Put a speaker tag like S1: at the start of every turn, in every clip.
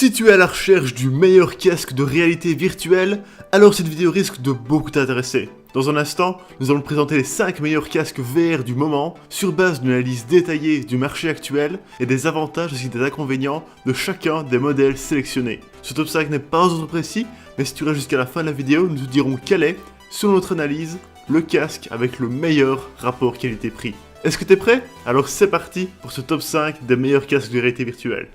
S1: Si tu es à la recherche du meilleur casque de réalité virtuelle, alors cette vidéo risque de beaucoup t'intéresser. Dans un instant, nous allons te présenter les 5 meilleurs casques VR du moment, sur base d'une analyse détaillée du marché actuel et des avantages ainsi que des inconvénients de chacun des modèles sélectionnés. Ce top 5 n'est pas un ordre précis, mais si tu restes jusqu'à la fin de la vidéo, nous te dirons quel est, selon notre analyse, le casque avec le meilleur rapport qualité-prix. Est-ce que t'es prêt? Alors c'est parti pour ce top 5 des meilleurs casques de réalité virtuelle.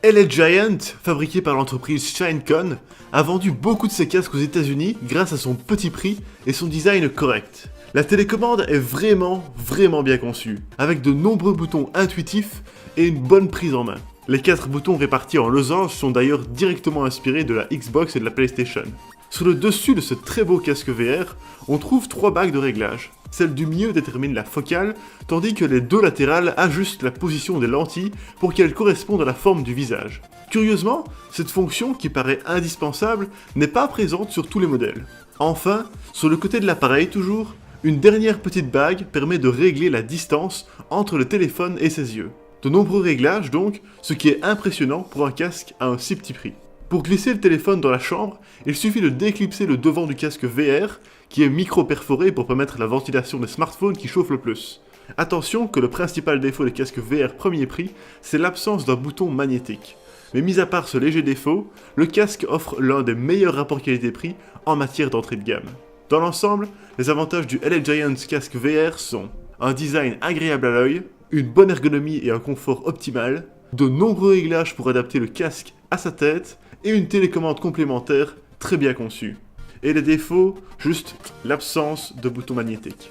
S1: LA Giant, fabriqué par l'entreprise Shinecon, a vendu beaucoup de ses casques aux États-Unis grâce à son petit prix et son design correct. La télécommande est vraiment bien conçue, avec de nombreux boutons intuitifs et une bonne prise en main. Les 4 boutons répartis en losange sont d'ailleurs directement inspirés de la Xbox et de la PlayStation. Sur le dessus de ce très beau casque VR, on trouve 3 bagues de réglage. Celle du milieu détermine la focale, tandis que les 2 latérales ajustent la position des lentilles pour qu'elles correspondent à la forme du visage. Curieusement, cette fonction, qui paraît indispensable, n'est pas présente sur tous les modèles. Enfin, sur le côté de l'appareil toujours, une dernière petite bague permet de régler la distance entre le téléphone et ses yeux. De nombreux réglages donc, ce qui est impressionnant pour un casque à un si petit prix. Pour glisser le téléphone dans la chambre, il suffit de déclipser le devant du casque VR, qui est micro-perforé pour permettre la ventilation des smartphones qui chauffent le plus. Attention que le principal défaut des casques VR premier prix, c'est l'absence d'un bouton magnétique. Mais mis à part ce léger défaut, le casque offre l'un des meilleurs rapports qualité-prix en matière d'entrée de gamme. Dans l'ensemble, les avantages du LA Giant casque VR sont un design agréable à l'œil, une bonne ergonomie et un confort optimal, de nombreux réglages pour adapter le casque à sa tête, et une télécommande complémentaire très bien conçue. Et les défauts, juste l'absence de bouton magnétique.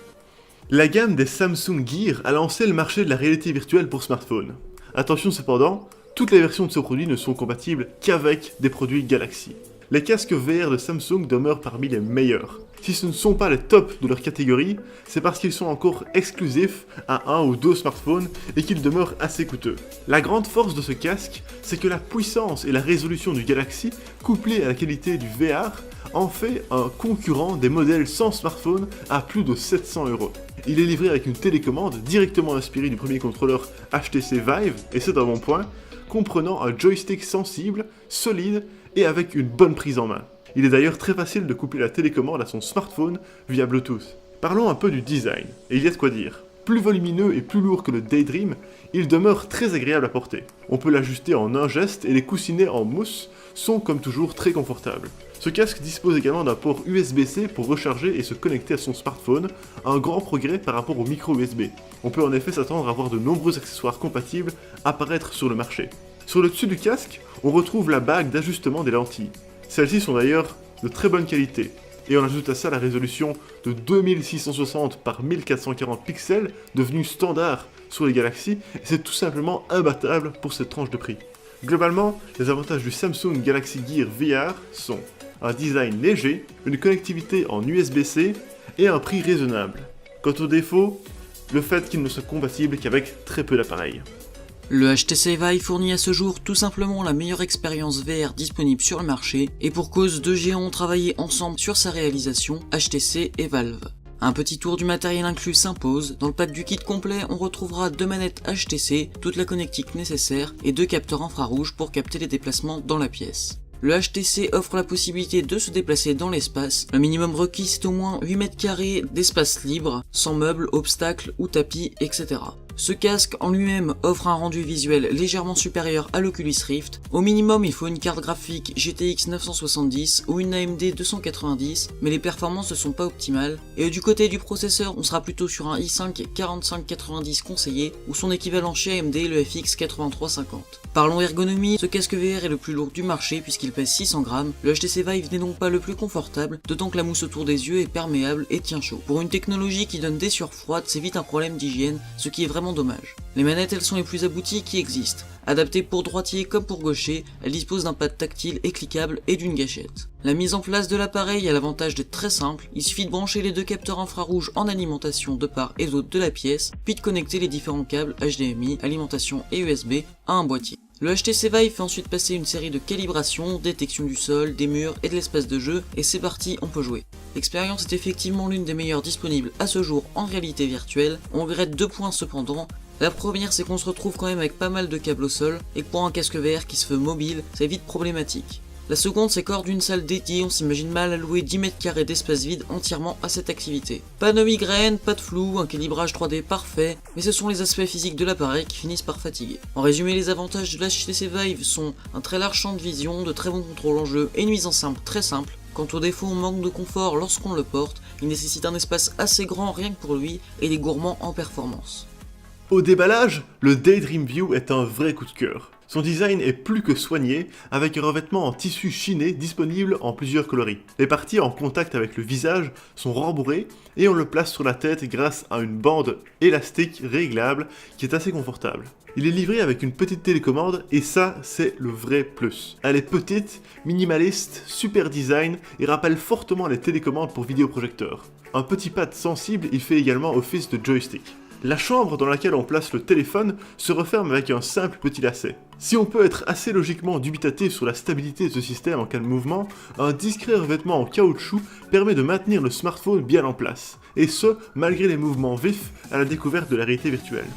S1: La gamme des Samsung Gear a lancé le marché de la réalité virtuelle pour smartphones. Attention cependant, toutes les versions de ce produit ne sont compatibles qu'avec des produits Galaxy. Les casques VR de Samsung demeurent parmi les meilleurs. Si ce ne sont pas les tops de leur catégorie, c'est parce qu'ils sont encore exclusifs à 1 ou 2 smartphones et qu'ils demeurent assez coûteux. La grande force de ce casque, c'est que la puissance et la résolution du Galaxy, couplée à la qualité du VR, en fait un concurrent des modèles sans smartphone à plus de 700 €. Il est livré avec une télécommande directement inspirée du premier contrôleur HTC Vive, et c'est un bon point, comprenant un joystick sensible, solide et avec une bonne prise en main. Il est d'ailleurs très facile de coupler la télécommande à son smartphone via Bluetooth. Parlons un peu du design, et il y a de quoi dire. Plus volumineux et plus lourd que le Daydream, il demeure très agréable à porter. On peut l'ajuster en un geste et les coussinets en mousse sont comme toujours très confortables. Ce casque dispose également d'un port USB-C pour recharger et se connecter à son smartphone, un grand progrès par rapport au micro USB. On peut en effet s'attendre à voir de nombreux accessoires compatibles apparaître sur le marché. Sur le dessus du casque, on retrouve la bague d'ajustement des lentilles. Celles-ci sont d'ailleurs de très bonne qualité, et on ajoute à ça la résolution de 2660 par 1440 pixels, devenue standard sur les Galaxy, et c'est tout simplement imbattable pour cette tranche de prix. Globalement, les avantages du Samsung Galaxy Gear VR sont un design léger, une connectivité en USB-C et un prix raisonnable. Quant aux défauts, le fait qu'ils ne soient compatibles qu'avec très peu d'appareils.
S2: Le HTC Vive fournit à ce jour tout simplement la meilleure expérience VR disponible sur le marché, et pour cause, 2 géants ont travaillé ensemble sur sa réalisation, HTC et Valve. Un petit tour du matériel inclus s'impose. Dans le pack du kit complet, on retrouvera 2 manettes HTC, toute la connectique nécessaire et 2 capteurs infrarouges pour capter les déplacements dans la pièce. Le HTC offre la possibilité de se déplacer dans l'espace. Le minimum requis, c'est au moins 8 mètres carrés d'espace libre, sans meubles, obstacles ou tapis, etc. Ce casque en lui-même offre un rendu visuel légèrement supérieur à l'Oculus Rift. Au minimum, il faut une carte graphique GTX 970 ou une AMD 290, mais les performances ne sont pas optimales. Et du côté du processeur, on sera plutôt sur un i5 4590 conseillé, ou son équivalent chez AMD, le FX 8350. Parlons ergonomie, ce casque VR est le plus lourd du marché puisqu'il pèse 600 grammes. Le HTC Vive n'est donc pas le plus confortable, d'autant que la mousse autour des yeux est perméable et tient chaud. Pour une technologie qui donne des sueurs froides, c'est vite un problème d'hygiène, ce qui est vraiment dommage. Les manettes, elles sont les plus abouties qui existent. Adaptées pour droitier comme pour gaucher, elles disposent d'un pad tactile et cliquable et d'une gâchette. La mise en place de l'appareil a l'avantage d'être très simple, il suffit de brancher les 2 capteurs infrarouges en alimentation de part et d'autre de la pièce, puis de connecter les différents câbles HDMI, alimentation et USB à un boîtier. Le HTC Vive fait ensuite passer une série de calibrations, détection du sol, des murs et de l'espace de jeu, et c'est parti, on peut jouer. L'expérience est effectivement l'une des meilleures disponibles à ce jour en réalité virtuelle, on regrette 2 points cependant. La première, c'est qu'on se retrouve quand même avec pas mal de câbles au sol, et que pour un casque VR qui se veut mobile, c'est vite problématique. La seconde, c'est qu'hors d'une salle dédiée, on s'imagine mal allouer 10 mètres carrés d'espace vide entièrement à cette activité. Pas de migraine, pas de flou, un calibrage 3D parfait, mais ce sont les aspects physiques de l'appareil qui finissent par fatiguer. En résumé, les avantages de l'HTC Vive sont un très large champ de vision, de très bons contrôles en jeu et une mise en simple très simple. Quant aux défauts, on manque de confort lorsqu'on le porte, il nécessite un espace assez grand rien que pour lui, et il est gourmand en performance.
S1: Au déballage, le Daydream View est un vrai coup de cœur. Son design est plus que soigné, avec un revêtement en tissu chiné disponible en plusieurs coloris. Les parties en contact avec le visage sont rembourrées et on le place sur la tête grâce à une bande élastique réglable qui est assez confortable. Il est livré avec une petite télécommande et ça, c'est le vrai plus. Elle est petite, minimaliste, super design et rappelle fortement les télécommandes pour vidéoprojecteurs. Un petit pad sensible, il fait également office de joystick. La chambre dans laquelle on place le téléphone se referme avec un simple petit lacet. Si on peut être assez logiquement dubitatif sur la stabilité de ce système en cas de mouvement, un discret revêtement en caoutchouc permet de maintenir le smartphone bien en place, et ce, malgré les mouvements vifs à la découverte de la réalité virtuelle.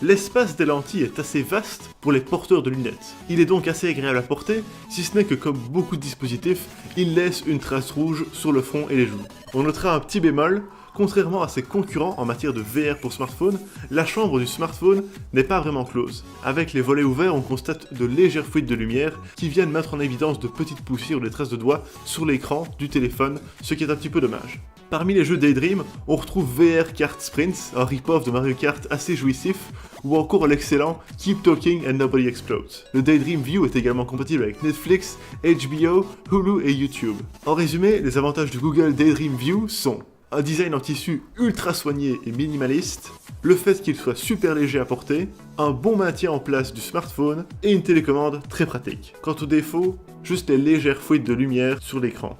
S1: L'espace des lentilles est assez vaste pour les porteurs de lunettes. Il est donc assez agréable à porter, si ce n'est que comme beaucoup de dispositifs, il laisse une trace rouge sur le front et les joues. On notera un petit bémol, contrairement à ses concurrents en matière de VR pour smartphone, la chambre du smartphone n'est pas vraiment close. Avec les volets ouverts, on constate de légères fuites de lumière qui viennent mettre en évidence de petites poussières ou des traces de doigts sur l'écran du téléphone, ce qui est un petit peu dommage. Parmi les jeux Daydream, on retrouve VR Kart Sprints, un rip-off de Mario Kart assez jouissif, ou encore l'excellent Keep Talking and Nobody Explodes. Le Daydream View est également compatible avec Netflix, HBO, Hulu et YouTube. En résumé, les avantages du Google Daydream View sont un design en tissu ultra soigné et minimaliste, le fait qu'il soit super léger à porter, un bon maintien en place du smartphone et une télécommande très pratique. Quant aux défauts, juste les légères fuites de lumière sur l'écran.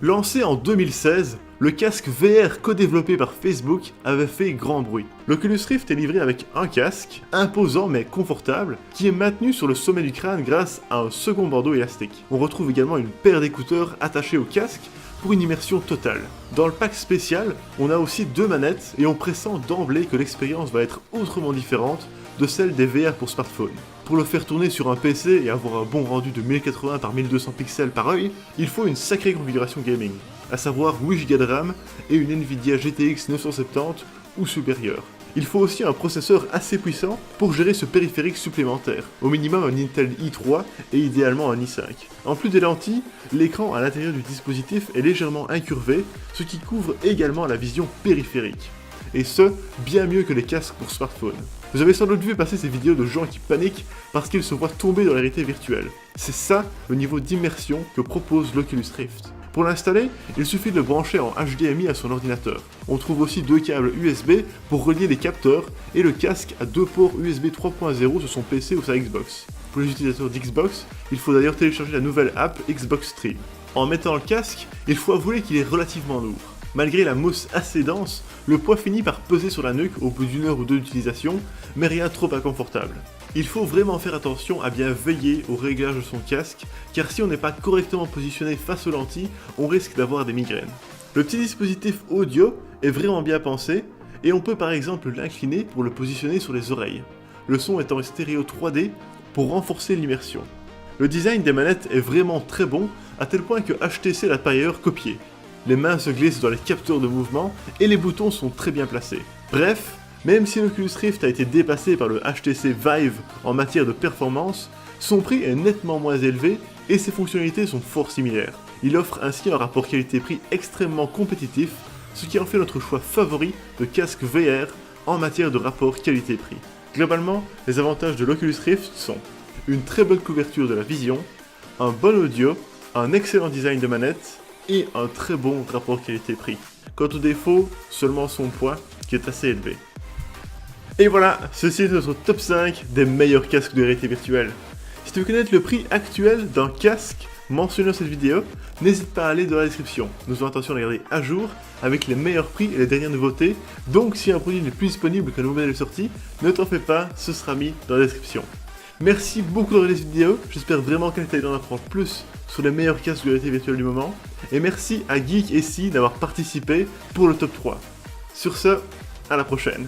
S1: Lancé en 2016, le casque VR co-développé par Facebook avait fait grand bruit. L'Oculus Rift est livré avec un casque, imposant mais confortable, qui est maintenu sur le sommet du crâne grâce à un second bandeau élastique. On retrouve également une paire d'écouteurs attachés au casque pour une immersion totale. Dans le pack spécial, on a aussi 2 manettes et on pressent d'emblée que l'expérience va être autrement différente de celle des VR pour smartphone. Pour le faire tourner sur un PC et avoir un bon rendu de 1080 par 1200 pixels par œil, il faut une sacrée configuration gaming, à savoir 8 Go de RAM et une Nvidia GTX 970 ou supérieure. Il faut aussi un processeur assez puissant pour gérer ce périphérique supplémentaire, au minimum un Intel i3 et idéalement un i5. En plus des lentilles, l'écran à l'intérieur du dispositif est légèrement incurvé, ce qui couvre également la vision périphérique. Et ce, bien mieux que les casques pour smartphone. Vous avez sans doute vu passer ces vidéos de gens qui paniquent parce qu'ils se voient tomber dans la réalité virtuelle. C'est ça le niveau d'immersion que propose l'Oculus Rift. Pour l'installer, il suffit de le brancher en HDMI à son ordinateur. On trouve aussi 2 câbles USB pour relier les capteurs et le casque à 2 ports USB 3.0 sur son PC ou sa Xbox. Pour les utilisateurs d'Xbox, il faut d'ailleurs télécharger la nouvelle app Xbox Stream. En mettant le casque, il faut avouer qu'il est relativement lourd. Malgré la mousse assez dense, le poids finit par peser sur la nuque au bout d'une heure ou deux d'utilisation, mais rien de trop inconfortable. Il faut vraiment faire attention à bien veiller au réglage de son casque, car si on n'est pas correctement positionné face aux lentilles, on risque d'avoir des migraines. Le petit dispositif audio est vraiment bien pensé, et on peut par exemple l'incliner pour le positionner sur les oreilles. Le son est en stéréo 3D pour renforcer l'immersion. Le design des manettes est vraiment très bon, à tel point que HTC l'a par ailleurs copié. Les mains se glissent dans les capteurs de mouvement et les boutons sont très bien placés. Bref, même si l'Oculus Rift a été dépassé par le HTC Vive en matière de performance, son prix est nettement moins élevé et ses fonctionnalités sont fort similaires. Il offre ainsi un rapport qualité-prix extrêmement compétitif, ce qui en fait notre choix favori de casque VR en matière de rapport qualité-prix. Globalement, les avantages de l'Oculus Rift sont une très bonne couverture de la vision, un bon audio, un excellent design de manette, et un très bon rapport qualité-prix. Quant au défaut, seulement son poids, qui est assez élevé. Et voilà, ceci est notre top 5 des meilleurs casques de réalité virtuelle. Si tu veux connaître le prix actuel d'un casque mentionné dans cette vidéo, n'hésite pas à aller dans la description. Nous avons intention de les garder à jour avec les meilleurs prix et les dernières nouveautés, donc si un produit n'est plus disponible qu'un nouveau modèle est sorti, ne t'en fais pas, ce sera mis dans la description. Merci beaucoup de regarder cette vidéo, j'espère vraiment qu'elle t'a aidé d'en apprendre plus sur les meilleurs casques de réalité virtuelle du moment, et merci à Geek et Si d'avoir participé pour le top 3. Sur ce, à la prochaine.